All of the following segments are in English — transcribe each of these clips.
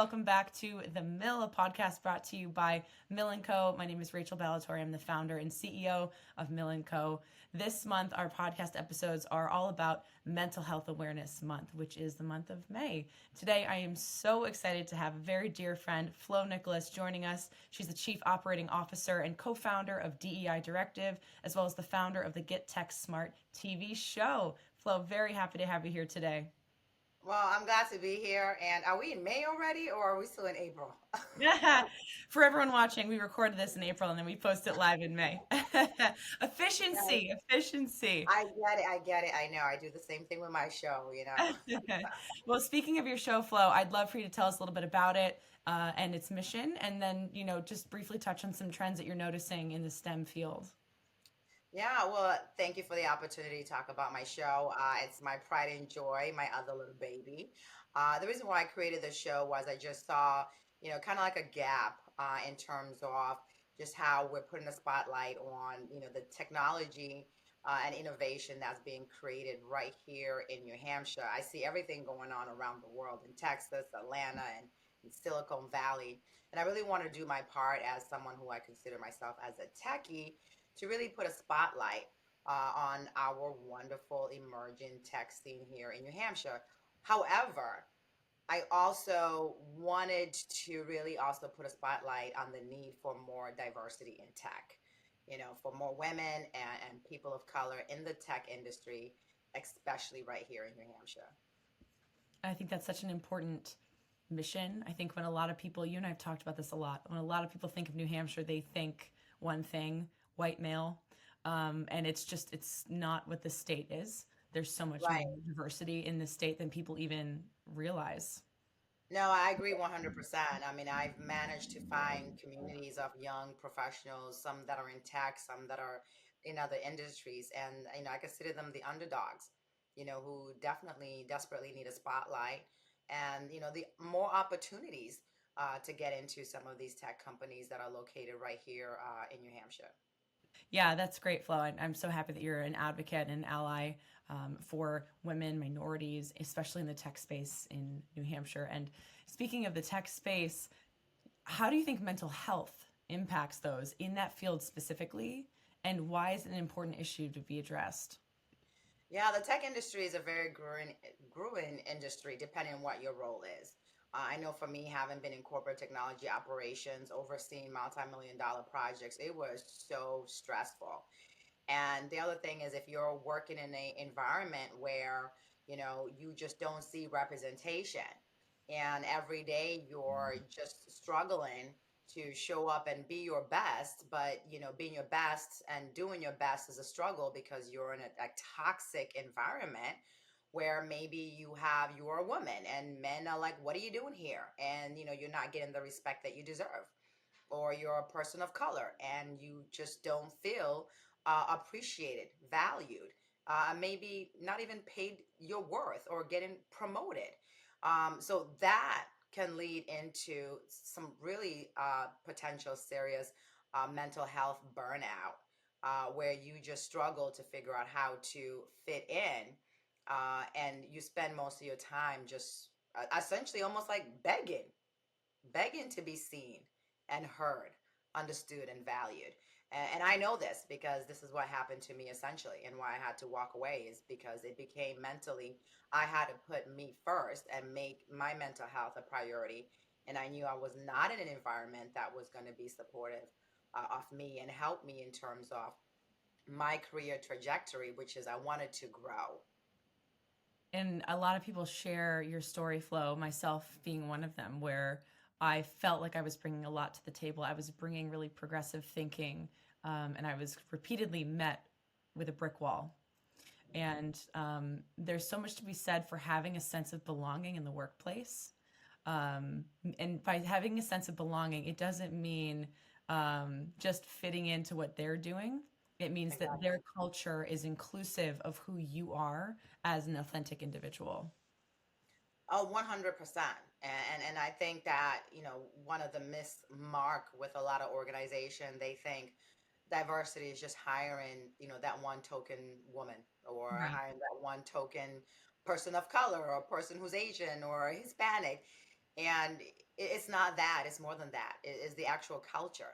welcome back to The Mill, a podcast brought to you by Mill & Co. My name is Rachel Ballatori. I'm the founder and CEO of Mill & Co. This month, our podcast episodes are all about Mental Health Awareness Month, which is the month of May. Today, I am so excited to have a very dear friend, Flo Nicolas, joining us. She's the Chief Operating Officer and co-founder of DEI Directive, as well as the founder of the Get Tech Smart TV show. Flo, very happy to have you here today. Well, I'm glad to be here. And are we in May already or are we still in April? For everyone watching, we recorded this in April and then we post it live in May. Yes, Efficiency. I get it. I get it. I know. I do the same thing with my show. Well, speaking of your show, Flo, I'd love for you to tell us a little bit about it and its mission, and then, just briefly touch on some trends that you're noticing in the STEM field. Yeah, well, thank you for the opportunity to talk about my show. It's my pride and joy, my other little baby. The reason why I created the show was I just saw, kind of like a gap in terms of just how we're putting a spotlight on, the technology and innovation that's being created right here in New Hampshire. I see everything going on around the world in Texas, Atlanta, and in Silicon Valley. And I really want to do my part as someone who I consider myself as a techie to really put a spotlight on our wonderful emerging tech scene here in New Hampshire. However, I also wanted to really also put a spotlight on the need for more diversity in tech, for more women and people of color in the tech industry, especially right here in New Hampshire. I think that's such an important mission. I think when a lot of people, you and I have talked about this a lot, when a lot of people think of New Hampshire, they think one thing, white male. And it's not what the state is. There's so much Right. more diversity in the state than people even realize. No, I agree 100%. I mean, I've managed to find communities of young professionals, some that are in tech, some that are in other industries, and I consider them the underdogs, who definitely desperately need a spotlight and the more opportunities to get into some of these tech companies that are located right here in New Hampshire. Yeah, that's great, Flo. I'm so happy that you're an advocate and ally for women, minorities, especially in the tech space in New Hampshire. And speaking of the tech space, how do you think mental health impacts those in that field specifically? And why is it an important issue to be addressed? Yeah, the tech industry is a very growing industry, depending on what your role is. I know for me, having been in corporate technology operations, overseeing multi-million dollar projects, it was so stressful. And the other thing is, if you're working in an environment where, you just don't see representation, and every day you're just struggling to show up and be your best, but being your best and doing your best is a struggle because you're in a toxic environment where maybe you're a woman and men are like, what are you doing here? And you're not getting the respect that you deserve, or you're a person of color and you just don't feel appreciated, valued, maybe not even paid your worth or getting promoted. So that can lead into some really potential serious mental health burnout, where you just struggle to figure out how to fit in, and you spend most of your time just essentially almost like begging to be seen and heard, understood, and valued. And I know this because this is what happened to me essentially, and why I had to walk away is because it became mentally, I had to put me first and make my mental health a priority. And I knew I was not in an environment that was going to be supportive of me and help me in terms of my career trajectory, which is I wanted to grow. And a lot of people share your story, Flo, myself being one of them, where I felt like I was bringing a lot to the table. I was bringing really progressive thinking, and I was repeatedly met with a brick wall. And there's so much to be said for having a sense of belonging in the workplace. And by having a sense of belonging, it doesn't mean just fitting into what they're doing. It means that Exactly. their culture is inclusive of who you are as an authentic individual. Oh, 100%. And I think that, one of the mismark with a lot of organization, they think diversity is just hiring, that one token woman, or Right. hiring that one token person of color or person who's Asian or Hispanic. And It's not that, it's more than that. It is the actual culture.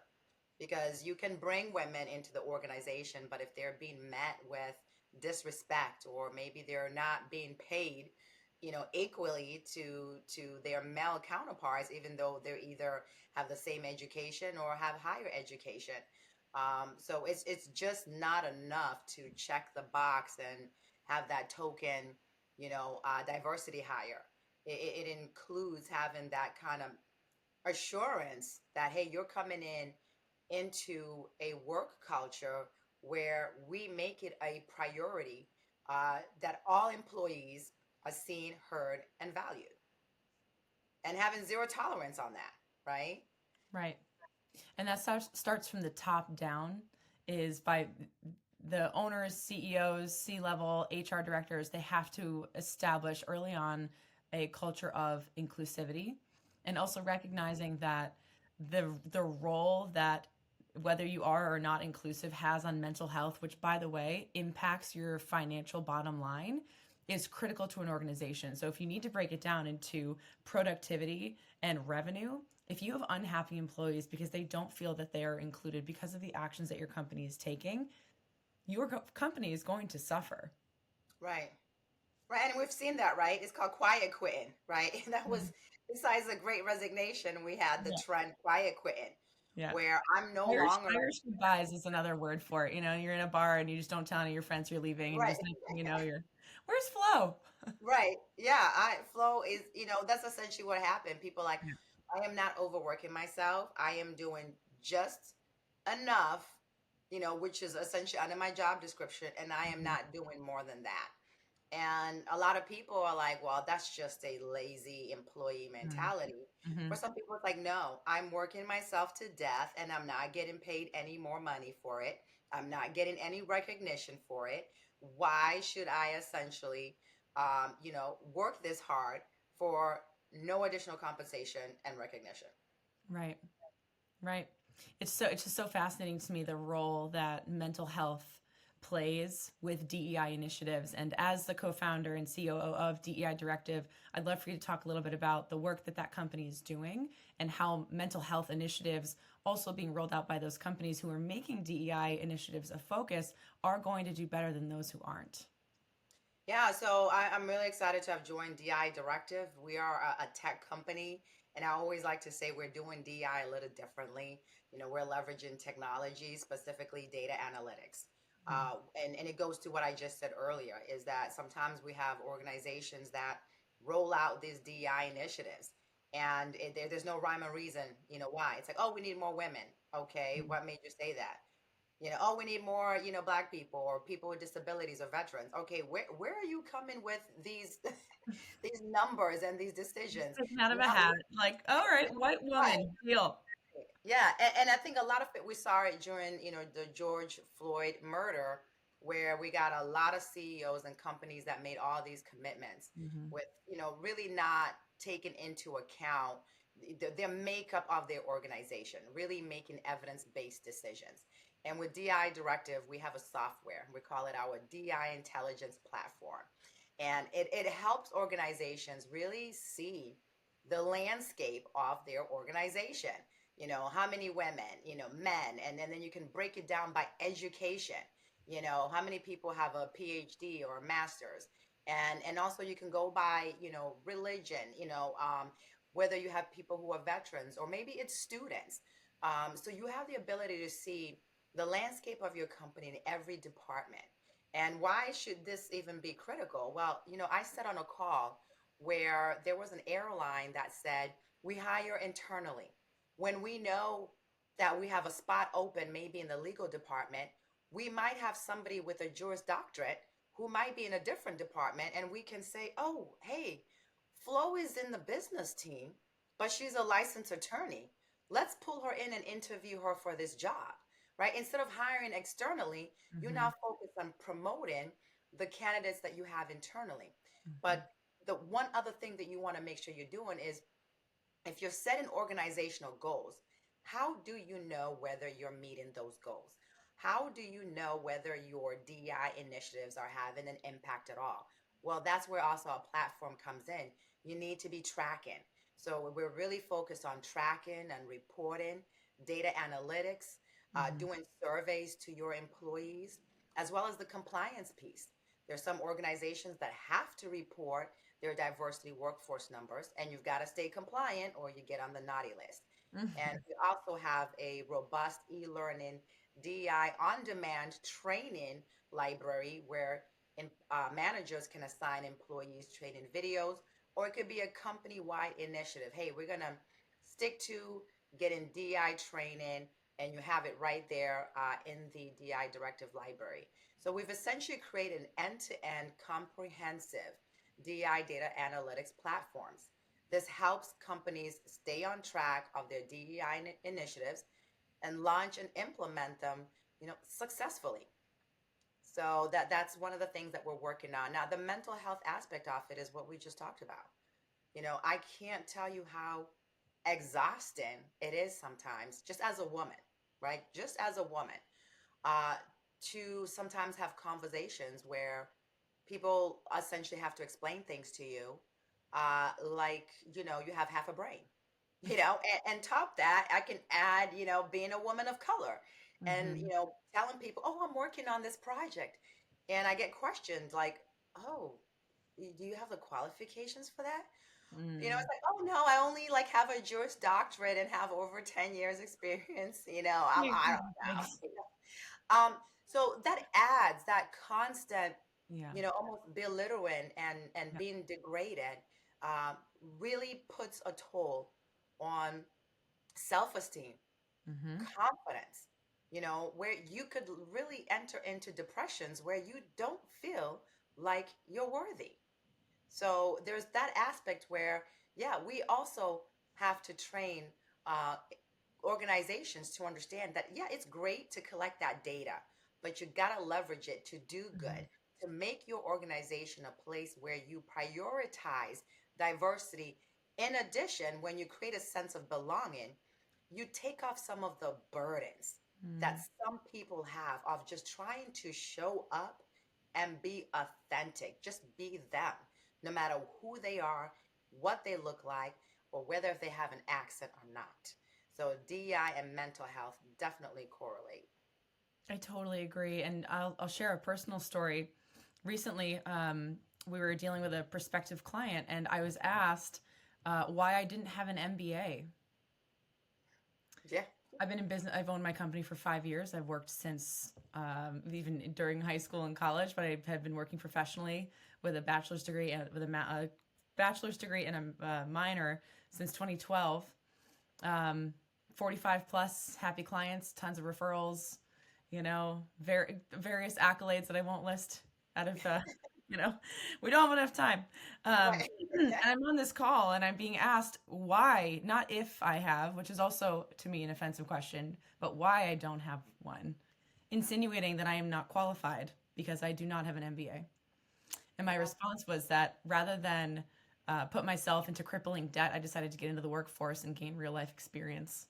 Because you can bring women into the organization, but if they're being met with disrespect, or maybe they're not being paid, equally to their male counterparts, even though they're either have the same education or have higher education. So it's just not enough to check the box and have that token, diversity hire. It includes having that kind of assurance that, hey, you're coming into a work culture where we make it a priority, that all employees are seen, heard, and valued, and having zero tolerance on that, right? Right. And that starts from the top down, is by the owners, CEOs, C-level HR directors. They have to establish early on a culture of inclusivity, and also recognizing that the role that whether you are or not inclusive has on mental health, which by the way impacts your financial bottom line, is critical to an organization. So if you need to break it down into productivity and revenue, if you have unhappy employees because they don't feel that they are included because of the actions that your company is taking, your company is going to suffer. Right. Right. And we've seen that, right? It's called quiet quitting, right? And that was, besides the great resignation, we had the Yeah. trend quiet quitting, Yeah. where I'm no Irish longer. Irish goodbyes is another word for it. You know, you're in a bar and you just don't tell any of your friends you're leaving, and Right. just next thing you know, you're, where's Flo? Right. Yeah. Flow is, that's essentially what happened. People like, Yeah. I am not overworking myself. I am doing just enough, which is essentially under my job description, and I am Mhm. not doing more than that. And a lot of people are like, well, that's just a lazy employee mentality. For Mhm. some people, it's like, no, I'm working myself to death and I'm not getting paid any more money for it. I'm not getting any recognition for it. Why should I essentially, work this hard for no additional compensation and recognition? Right. Right. It's just so fascinating to me the role that mental health plays with DEI initiatives. And as the co-founder and COO of DEI Directive, I'd love for you to talk a little bit about the work that that company is doing, and how mental health initiatives also being rolled out by those companies who are making DEI initiatives a focus are going to do better than those who aren't. Yeah, so I'm really excited to have joined DI Directive. We are a tech company, and I always like to say we're doing DI a little differently. We're leveraging technology, specifically data analytics. Mhm. And it goes to what I just said earlier, is that sometimes we have organizations that roll out these DI initiatives, and there's no rhyme or reason, why. It's like, oh, we need more women. Okay, Mhm. what made you say that? Oh, we need more, black people or people with disabilities or veterans. Okay, where are you coming with these these numbers and these Just decisions? taken out of a Not hat. Like, all right, white right. woman, deal. Yeah, and I think a lot of it, we saw it during, the George Floyd murder, where we got a lot of CEOs and companies that made all these commitments Mhm. with, really not taking into account their makeup of their organization, really making evidence-based decisions. And with DI Directive, we have a software. We call it our DI Intelligence Platform. And it helps organizations really see the landscape of their organization. How many women, men, and then you can break it down by education. How many people have a PhD or a master's, and also you can go by, religion, whether you have people who are veterans or maybe it's students. So you have the ability to see the landscape of your company in every department. And why should this even be critical? Well, I sat on a call where there was an airline that said, we hire internally. When we know that we have a spot open, maybe in the legal department, we might have somebody with a Juris Doctorate who might be in a different department, and we can say, oh, hey, Flo is in the business team, but she's a licensed attorney. Let's pull her in and interview her for this job, right? Instead of hiring externally, you now Mhm. focus on promoting the candidates that you have internally. Mhm. But the one other thing that you want to make sure you're doing is, if you're setting organizational goals, how do you know whether you're meeting those goals? How do you know whether your DI initiatives are having an impact at all? Well, that's where also a platform comes in. You need to be tracking. So we're really focused on tracking and reporting, data analytics, Hmm. doing surveys to your employees, as well as the compliance piece. There's some organizations that have to report their diversity workforce numbers, and you've got to stay compliant or you get on the naughty list. And we also have a robust e-learning DEI on-demand training library where managers can assign employees training videos, or it could be a company-wide initiative. Hey, we're gonna stick to getting DEI training, and you have it right there in the DEI Directive library. So we've essentially created an end-to-end comprehensive DEI data analytics platforms. This helps companies stay on track of their DEI initiatives and launch and implement them, successfully. So that's one of the things that we're working on. Now, the mental health aspect of it is what we just talked about. I can't tell you how exhausting it is sometimes, just as a woman, right? Just as a woman, uh, to sometimes have conversations where people essentially have to explain things to you, like, you have half a brain, and top that, I can add, being a woman of color and, Hmm. telling people, oh, I'm working on this project. And I get questioned like, oh, do you have the qualifications for that? It's Mm. like, oh no, I only like have a Juris Doctorate and have over 10 years experience. I don't know. Exactly. So that adds that constant, Yeah. almost belittling and Yeah. being degraded, um, really puts a toll on self-esteem, Hmm. confidence, where you could really enter into depressions where you don't feel like you're worthy. So there's that aspect where, yeah, we also have to train uh, organizations to understand that, yeah, it's great to collect that data, but you got to leverage it to do Hmm. good, to make your organization a place where you prioritize diversity. In addition, when you create a sense of belonging, you take off some of the burdens that Mm. some people have of just trying to show up and be authentic, just be them, no matter who they are, what they look like, or whether if they have an accent or not. So DEI and mental health definitely correlate. I totally agree. And I'll share a personal story. Recently, we were dealing with a prospective client, and I was asked why I didn't have an MBA. Yeah. I've been in business. I've owned my company for 5 years. I've worked since even during high school and college, but I have been working professionally with a bachelor's degree and a bachelor's degree and a minor since 2012. Um, 45 plus happy clients, tons of referrals, various accolades that I won't list out of, you know, we don't have enough time. Right. And I'm on this call and I'm being asked why, not if I have, which is also to me an offensive question, but why I don't have one, insinuating that I am not qualified because I do not have an MBA. And my Yeah. response was that rather than put myself into crippling debt, I decided to get into the workforce and gain real life experience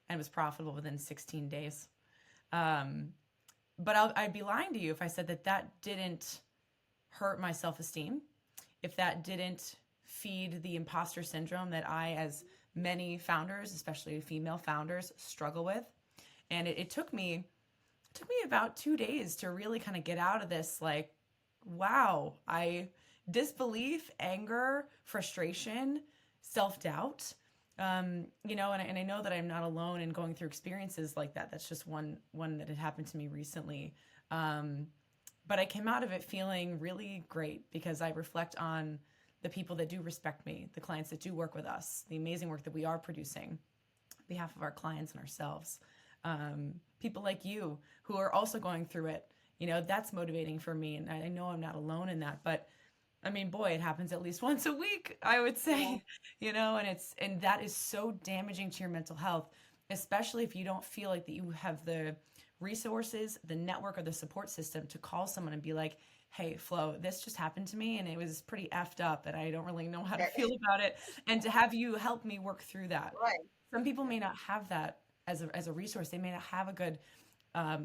and was profitable within 16 days. Um, but I'd be lying to you if I said that that didn't hurt my self esteem, if that didn't feed the imposter syndrome that I, as many founders, especially female founders, struggle with. And it took me about 2 days to really kind of get out of this, like, wow, I disbelief, anger, frustration, self-doubt. And I know that I'm not alone in going through experiences like that. That's just one that had happened to me recently. um, but I came out of it feeling really great because I reflect on the people that do respect me, the clients that do work with us, the amazing work that we are producing on behalf of our clients and ourselves. People like you who are also going through it, that's motivating for me. And I know I'm not alone in that, but I mean, boy, it happens at least once a week, I would Yeah. say, and that is so damaging to your mental health, especially if you don't feel like that you have the resources, the network, or the support system to call someone and be like, hey, Flo, this just happened to me and it was pretty effed up and I don't really know how to feel about it. And to have you help me work through that. Right. Some people may not have that as a resource. They may not have a good a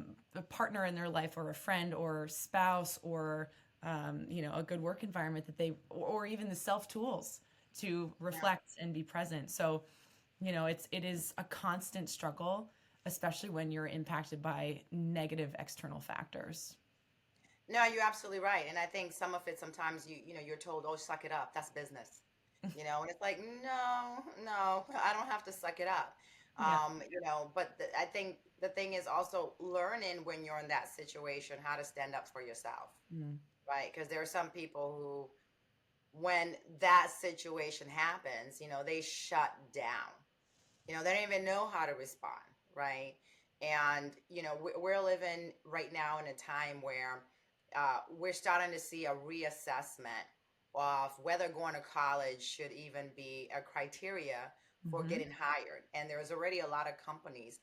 partner in their life or a friend or spouse or a good work environment that or even the self tools to Yeah. reflect and be present. So, it is a constant struggle, especially when you're impacted by negative external factors. No, you're absolutely right. And I think some of it sometimes you're told, oh, suck it up. That's business. And it's like, no, no, I don't have to suck it up. Yeah. But I think the thing is also learning when you're in that situation how to stand up for yourself, Mm. right? Because there are some people who, when that situation happens, they shut down. They don't even know how to respond, right? And we're living right now in a time where we're starting to see a reassessment of whether going to college should even be a criteria for Mm-hmm. getting hired. And there's already a lot of companies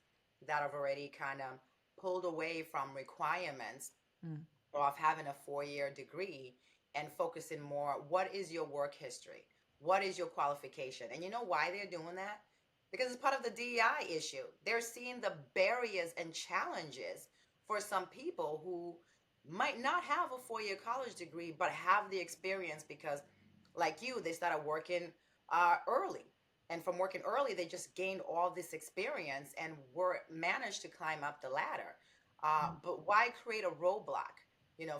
that have already kind of pulled away from requirements Mm. of having a 4-year degree and focusing more, what is your work history, what is your qualification? And you know why they're doing that? Because it's part of the DEI issue. They're seeing the barriers and challenges for some people who might not have a 4-year college degree but have the experience because, like you, they started working early, and from working early they just gained all this experience and were managed to climb up the ladder. But why create a roadblock,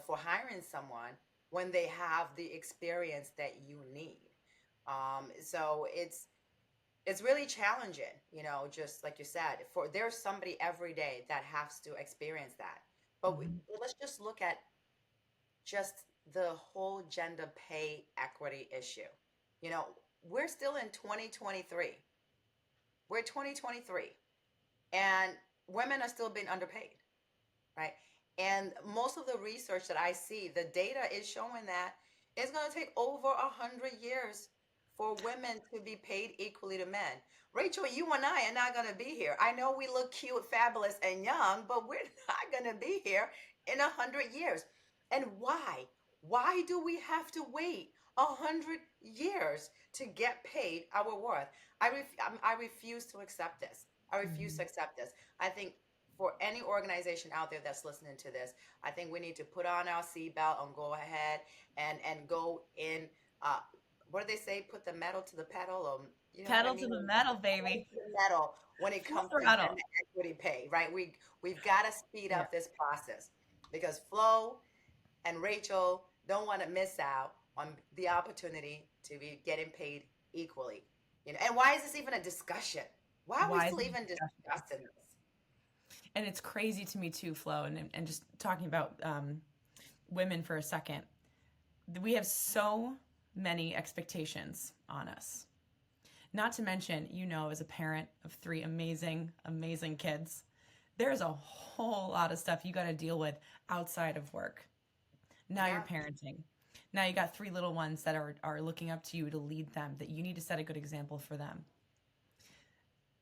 for hiring someone when they have the experience that you need? So it's really challenging, just like you said, for there's somebody every day that has to experience that. But Mm-hmm. let's just look at just the whole gender pay equity issue. You know, we're still in 2023. We're 2023, and women are still being underpaid, right? And most of the research that I see, the data is showing that it's going to take over 100 years for women to be paid equally to men. Rachel, you and I are not going to be here. I know we look cute, fabulous, and young, but we're not going to be here in 100 years. And why? Why do we have to wait 100 years to get paid our worth? I refuse to accept this. I refuse to Mm-hmm. accept this. I think for any organization out there that's listening to this, I think we need to put on our seatbelt and go ahead and go in. Uh, what do they say? Put the metal to the pedal, or you know what I Pedal to mean? the metal, Pedal baby. to the metal when it Full comes to throttle. gender equity pay, right? We've got to speed Yeah. up this process because Flo and Rachel don't want to miss out on the opportunity to be getting paid equally. And why is this even a discussion? Why are we Why is still it a even discussion? discussing this? And it's crazy to me too, Flo, and just talking about women for a second. We have so many expectations on us. Not to mention, as a parent of three amazing, amazing kids, there's a whole lot of stuff you got to deal with outside of work. Now you're Yeah. parenting. Now you got three little ones that are looking up to you to lead them, that you need to set a good example for them.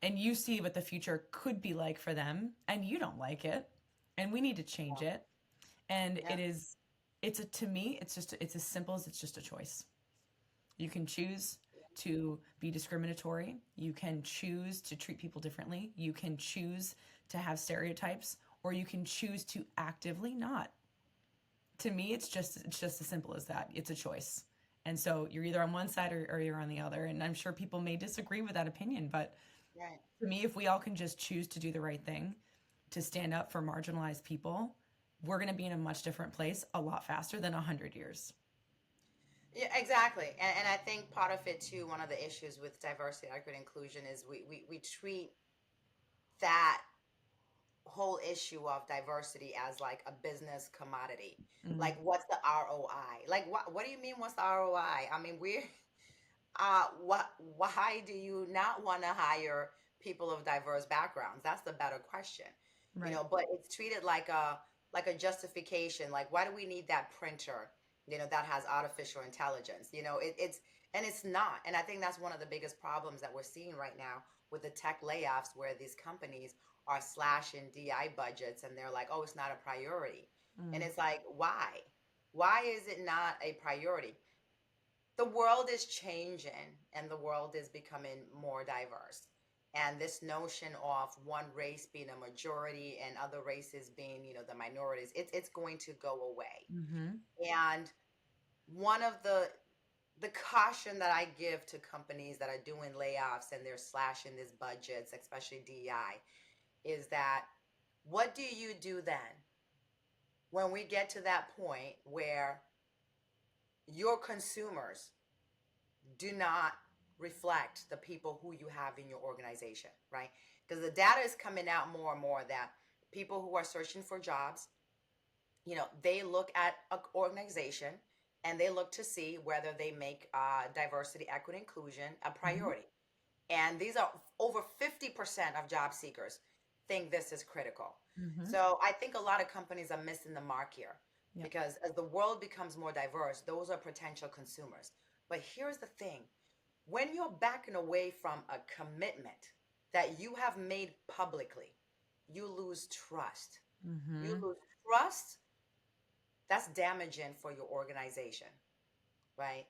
And you see what the future could be like for them, and you don't like it, and we need to change it. And Yeah. to me, it's as simple as it's just a choice. You can choose to be discriminatory. You can choose to treat people differently. You can choose to have stereotypes, or you can choose to actively not. To me, it's just as simple as that. It's a choice. And so you're either on one side or you're on the other. And I'm sure people may disagree with that opinion, but Right. to me, if we all can just choose to do the right thing, to stand up for marginalized people, we're going to be in a much different place a lot faster than 100 years. Yeah, exactly. And I think part of it too, one of the issues with diversity, equity, inclusion is we treat that whole issue of diversity as like a business commodity. Mm, Like, what's the ROI? Like, what do you mean, what's the ROI? I mean, why do you not want to hire people of diverse backgrounds? That's the better question. right. But it's treated like a justification. Like, why do we need that printer, that has artificial intelligence? It's not. And I think that's one of the biggest problems that we're seeing right now with the tech layoffs, where these companies are slashing DI budgets and they're like, oh, it's not a priority. And Mm, it's like, why? Why is it not a priority? The world is changing and the world is becoming more diverse. And this notion of one race being a majority and other races being, the minorities, it's going to go away. hmm And one of the the caution that I give to companies that are doing layoffs and they're slashing these budgets, especially DEI, is that what do you do then when we get to that point where your consumers do not reflect the people who you have in your organization, right? Because the data is coming out more and more that people who are searching for jobs, they look at an organization and they look to see whether they make diversity, equity, inclusion a Mhm. priority. And these are over 50% of job seekers think this is critical. Mhm. So I think a lot of companies are missing the mark here Yep. because as the world becomes more diverse, those are potential consumers. But here's the thing, when you're backing away from a commitment that you have made publicly, you lose trust. You Mhm. lose trust, that's damaging for your organization, right?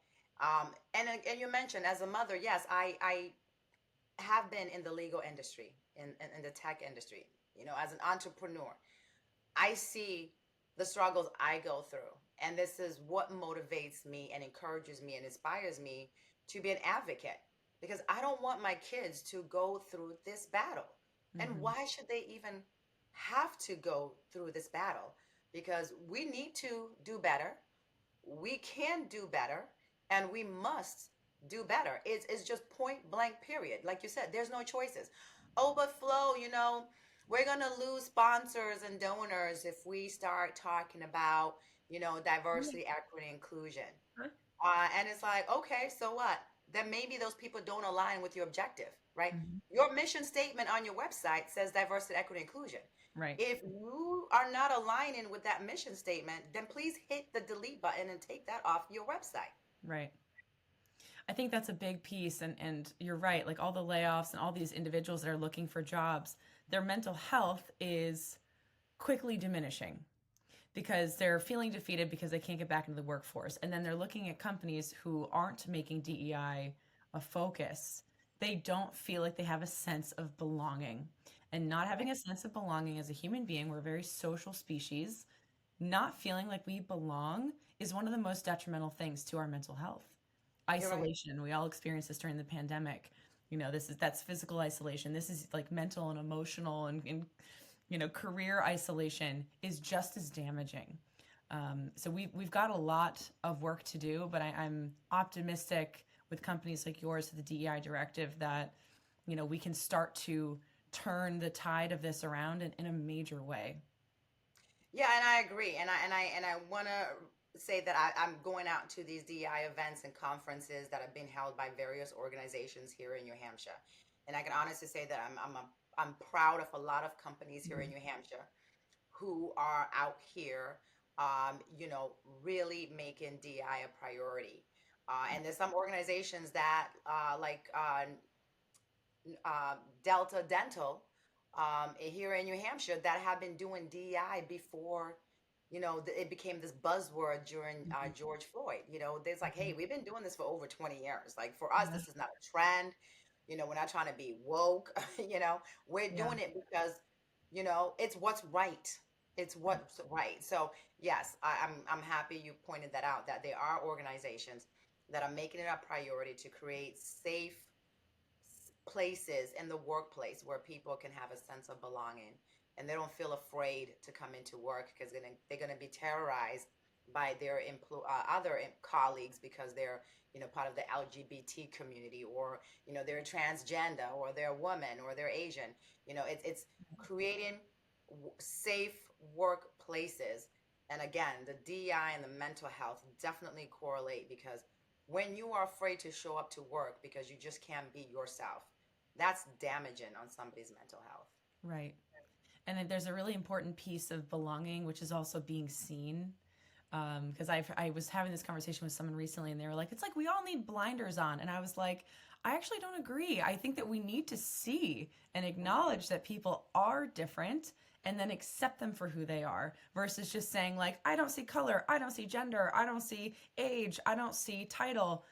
And you mentioned as a mother, yes, I have been in the legal industry, in the tech industry, as an entrepreneur. I see the struggles I go through. And this is what motivates me and encourages me and inspires me to be an advocate because I don't want my kids to go through this battle. And Mhm. why should they even have to go through this battle? Because we need to do better, we can do better, and we must do better. It's just point blank period. Like you said, there's no choices. Oh, but Flo, we're gonna lose sponsors and donors if we start talking about, Yeah. diversity, equity, inclusion. Huh? And it's like, okay, so what? Then maybe those people don't align with your objective, right? Mhm. Your mission statement on your website says diversity, equity, inclusion. Right. If you are not aligning with that mission statement, then please hit the delete button and take that off your website. Right. I think that's a big piece, and you're right. Like all the layoffs and all these individuals that are looking for jobs, their mental health is quickly diminishing because they're feeling defeated because they can't get back into the workforce. And then they're looking at companies who aren't making DEI a focus. They don't feel like they have a sense of belonging. And not Right. having a sense of belonging as a human being, we're a very social species. Not feeling like we belong is one of the most detrimental things to our mental health. You're right. Isolation, we all experienced this during the pandemic. That's physical isolation. This is like mental and emotional and career isolation is just as damaging. So we've got a lot of work to do, but I'm optimistic with companies like yours, the DEI directive, that we can start to turn the tide of this around in a major way. Yeah, and I agree. And I want to say that I'm going out to these DEI events and conferences that have been held by various organizations here in New Hampshire. And I can honestly say that I'm proud of a lot of companies here in Mhm. New Hampshire who are out here, really making DEI a priority. And there's some organizations that, uh, Delta Dental, here in New Hampshire, that have been doing DEI before, it became this buzzword during Mhm. George Floyd. There's like, hey, Mhm. we've been doing this for over 20 years. Like for us, Yeah. this is not a trend. We're not trying to be woke. We're Yeah. doing it because, it's what's right. It's what's right. So yes, I'm happy you pointed that out. That there are organizations that are making it a priority to create safe places in the workplace where people can have a sense of belonging and they don't feel afraid to come into work because they're going to be terrorized by their other colleagues because they're part of the LGBT community, or they're transgender, or they're a woman, or they're Asian. It's creating safe workplaces. And again, the DEI and the mental health definitely correlate because when you are afraid to show up to work because you just can't be yourself, that's damaging on somebody's mental health. Right. And then there's a really important piece of belonging, which is also being seen. Because I was having this conversation with someone recently, and they were like, "It's like we all need blinders on," and I was like, "I actually don't agree. I think that we need to see and acknowledge that people are different, and then accept them for who they are, versus just saying like, I don't see color, I don't see gender, I don't see age, I don't see title."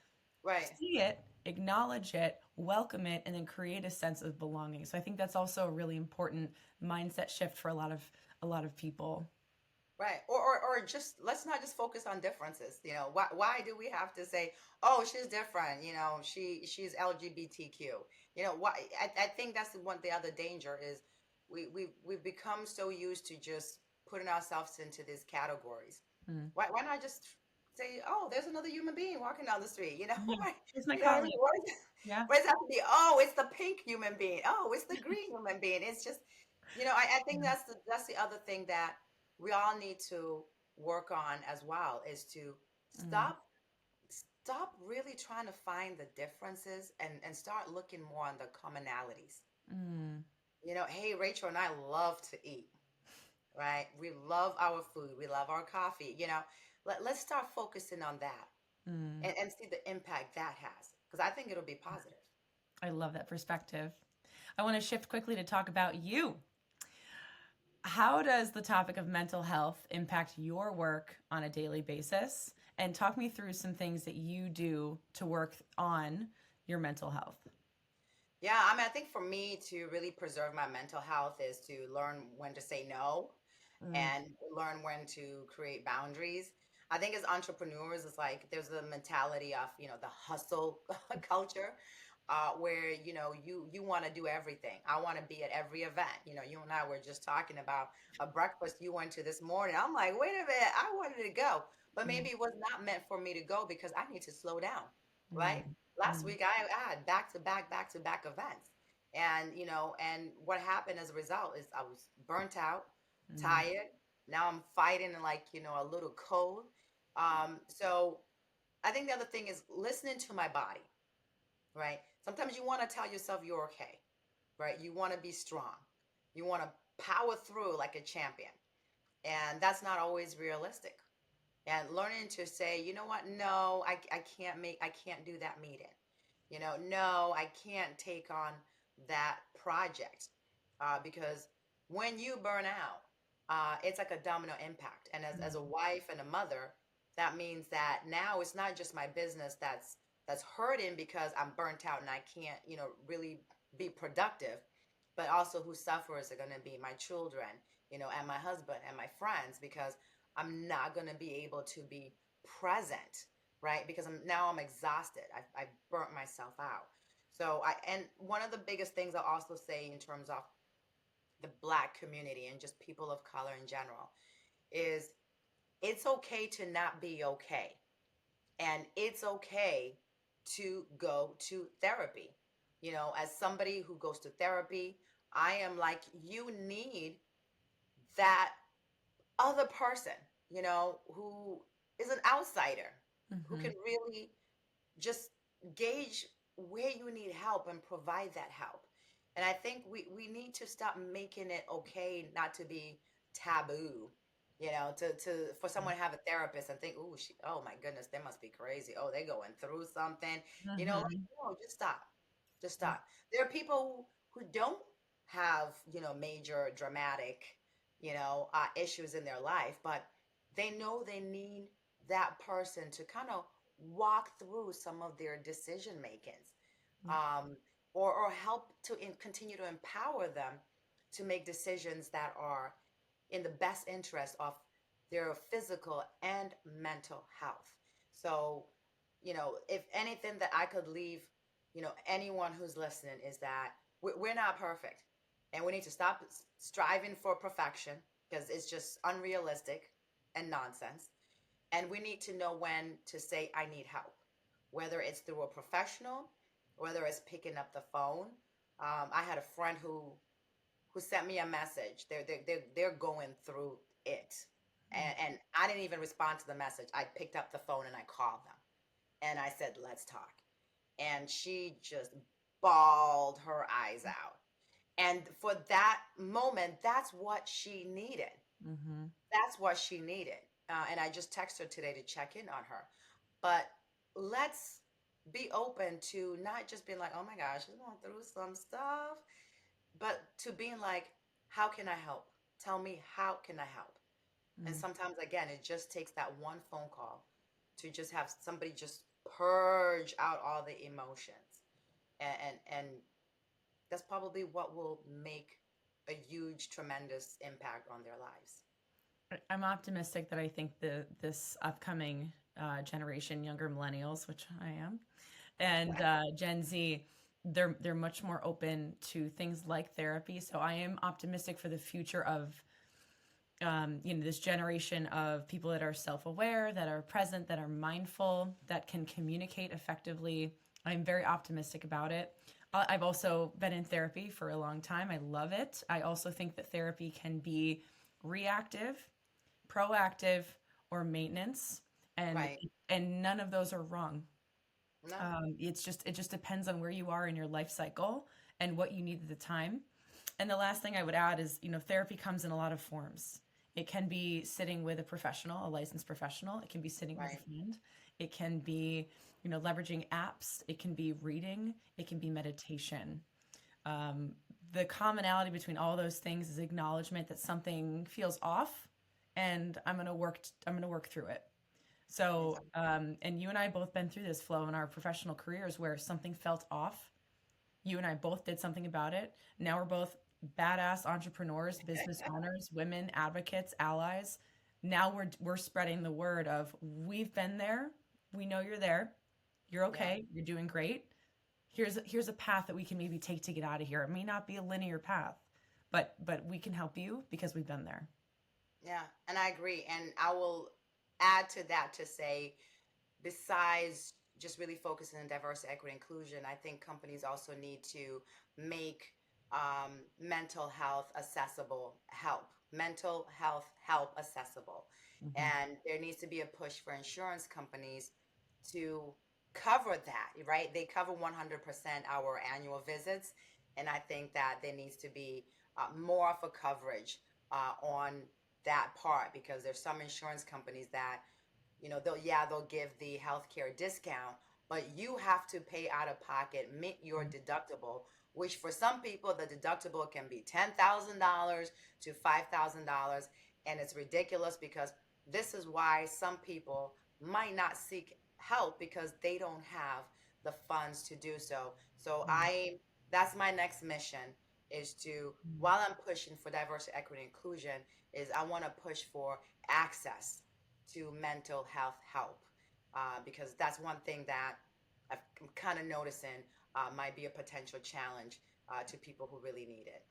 Right. See it, acknowledge it, welcome it, and then create a sense of belonging. So I think that's also a really important mindset shift for a lot of people. Right. Or just let's not just focus on differences. Why do we have to say, oh, she's different, she's LGBTQ. Why I think that's the other danger is we've become so used to just putting ourselves into these categories. Mm. Why not just say, oh, there's another human being walking down the street, Yeah. Why, Here's my what is colleague. Yeah. why does it have to be, oh, it's the pink human being. Oh, it's the green human being. It's just, I think Yeah. that's the other thing that we all need to work on as well is to Mm. stop really trying to find the differences and start looking more on the commonalities. Mm. Hey, Rachel and I love to eat, right? We love our food, we love our coffee. Let's start focusing on that Mm. and see the impact that has because I think it'll be positive. I love that perspective. I want to shift quickly to talk about you. How does the topic of mental health impact your work on a daily basis? And talk me through some things that you do to work on your mental health. Yeah, I think for me to really preserve my mental health is to learn when to say no Mm. and learn when to create boundaries. I think as entrepreneurs, it's like there's a mentality of, the hustle culture, where, you want to do everything. I want to be at every event. You and I were just talking about a breakfast you went to this morning. I'm like, wait a minute, I wanted to go, but Mm. maybe it was not meant for me to go because I need to slow down, Mm. right? Last Mm. week I had back to back events. And and what happened as a result is I was burnt out, Mm. tired. Now I'm fighting like, a little cold. So I think the other thing is listening to my body, right? Sometimes you want to tell yourself you're okay, right? You want to be strong. You want to power through like a champion. And that's not always realistic. And learning to say, you know what? No, I can't do that meeting. No, I can't take on that project because when you burn out, it's like a domino impact. And as a wife and a mother, that means that now it's not just my business that's hurting because I'm burnt out and I can't, really be productive, but also who suffers are going to be my children, and my husband and my friends because I'm not going to be able to be present, right? Because I'm exhausted. I've burnt myself out. So and one of the biggest things I'll also say in terms of the Black community and just people of color in general is it's okay to not be okay. And it's okay to go to therapy. As somebody who goes to therapy, I am like, you need that other person, who is an outsider, who Mm-hmm. can really just gauge where you need help and provide that help. And I think we need to stop making it okay not to be taboo, to for someone to have a therapist and think, oh, oh my goodness, they must be crazy. Oh, they're going through something. Like, Mm-hmm. no, just stop. Just stop. There are people who don't have, major dramatic, issues in their life, but they know they need that person to kind of walk through some of their decision makings, Yeah. um, or help to continue to empower them to make decisions that are in the best interest of their physical and mental health. So, if anything that I could leave, anyone who's listening is that we're not perfect and we need to stop striving for perfection because it's just unrealistic and nonsense. And we need to know when to say, I need help, whether it's through a professional, whether it's picking up the phone. I had a friend who sent me a message. They're going through it. And I didn't even respond to the message. I picked up the phone and I called them. And I said, let's talk. And she just bawled her eyes out. And for that moment, that's what she needed. Mm-hmm. That's what she needed. And I just texted her today to check in on her. But let's be open to not just being like, oh my gosh, she's going through some stuff, but to being like, how can I help? Tell me, how can I help? And Mm. sometimes, again, it just takes that one phone call to just have somebody just purge out all the emotions. And that's probably what will make a huge, tremendous impact on their lives. I'm optimistic that I think this upcoming generation, younger millennials, which I am, and Gen Z, they're much more open to things like therapy. So I am optimistic for the future of this generation of people that are self-aware, that are present, that are mindful, that can communicate effectively. I'm very optimistic about it. I've also been in therapy for a long time. I love it. I also think that therapy can be reactive, proactive, or maintenance, and Right. and none of those are wrong. No. It just depends on where you are in your life cycle and what you need at the time. And the last thing I would add is, therapy comes in a lot of forms. It can be sitting with a professional, a licensed professional. It can be sitting with a Right. friend. It can be, leveraging apps. It can be reading. It can be meditation. Um, the commonality between all those things is acknowledgement that something feels off, and I'm gonna work through it. So, Exactly. and you and I both been through this flow in our professional careers where something felt off. You and I both did something about it. Now we're both badass entrepreneurs, business owners, women, advocates, allies. Now we're spreading the word of we've been there. We know you're there. You're Yeah. okay. You're doing great. Here's a path that we can maybe take to get out of here. It may not be a linear path, but we can help you because we've been there. Yeah. And I agree. And I will add to that to say, besides just really focusing on diversity, equity, inclusion, I think companies also need to make mental health accessible mental health help accessible. Hmm. And there needs to be a push for insurance companies to cover that, right? They cover 100% our annual visits. And I think that there needs to be more of a coverage on that part, because there's some insurance companies that they'll give the healthcare discount, but you have to pay out of pocket, meet your deductible, which for some people the deductible can be $10,000 to $5,000, and it's ridiculous because this is why some people might not seek help because they don't have the funds to do so. So Right. that's my next mission, is to, while I'm pushing for diversity, equity, inclusion, is I want to push for access to mental health help, because that's one thing that I'm kind of noticing might be a potential challenge to people who really need it.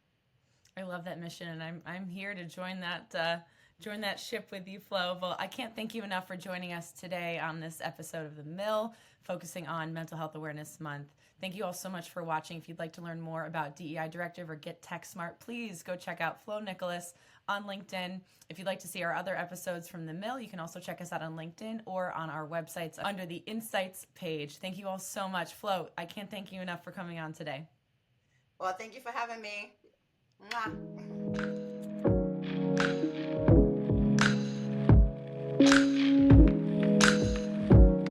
I love that mission, and I'm here to join that ship with you, Flo. Well, I can't thank you enough for joining us today on this episode of The Mill, focusing on Mental Health Awareness Month. Thank you all so much for watching. If you'd like to learn more about DEI Directive or get tech smart, please go check out Flo Nicolas on LinkedIn. If you'd like to see our other episodes from The Mill, you can also check us out on LinkedIn or on our websites under the Insights page. Thank you all so much. Flo, I can't thank you enough for coming on today. Well, thank you for having me. Mwah.